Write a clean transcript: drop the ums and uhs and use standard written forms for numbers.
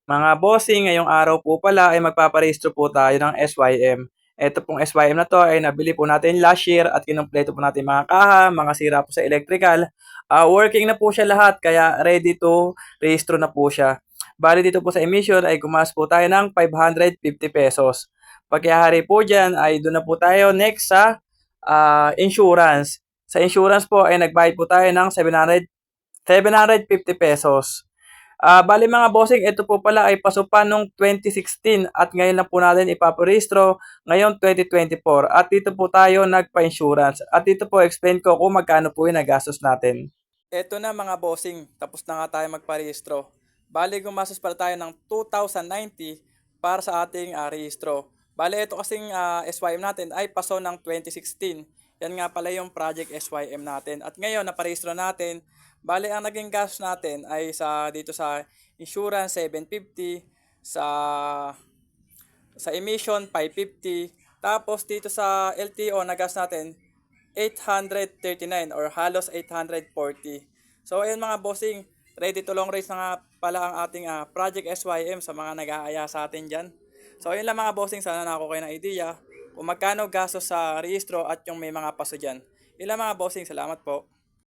Mga bossing, ngayong araw po pala ay magpaparehistro po tayo ng SYM. Ito pong SYM na to ay nabili po natin last year at kinumpleto po natin mga kaha, mga sira po sa electrical. Working na po siya lahat kaya ready to rehistro na po siya. Bali dito po sa emission ay gumas po tayo ng 550 pesos. Pagkayari po dyan ay doon na po tayo next sa insurance. Sa insurance po ay nagbayad po tayo ng 750 pesos. Bale mga bossing, ito po pala ay pasupan nung 2016 at ngayon lang po natin ipaparehistro ngayong 2024 at dito po tayo nagpa-insurance at dito po explain ko kung magkano po yung nagastos natin. Ito na mga bossing, tapos na nga tayo magparehistro. Bale gumastos pala tayo ng 2,090 para sa ating rehistro. Bale ito kasing SYM natin ay paso ng 2016. Yan nga pala yung project SYM natin. At ngayon naparehistro natin. Bale ang naging gastos natin ay dito sa insurance 750, sa emission 550, tapos dito sa LTO nagas natin 839 or halos 840. So ayun mga bossing, ready to long race na nga pala ang ating Project SYM sa mga nag-aaya sa atin dyan. So ayun lang mga bossing, sana nako kayo ng idea kung magkano gastos sa rehistro at yung may mga paso dyan. Ilang mga bossing, salamat po.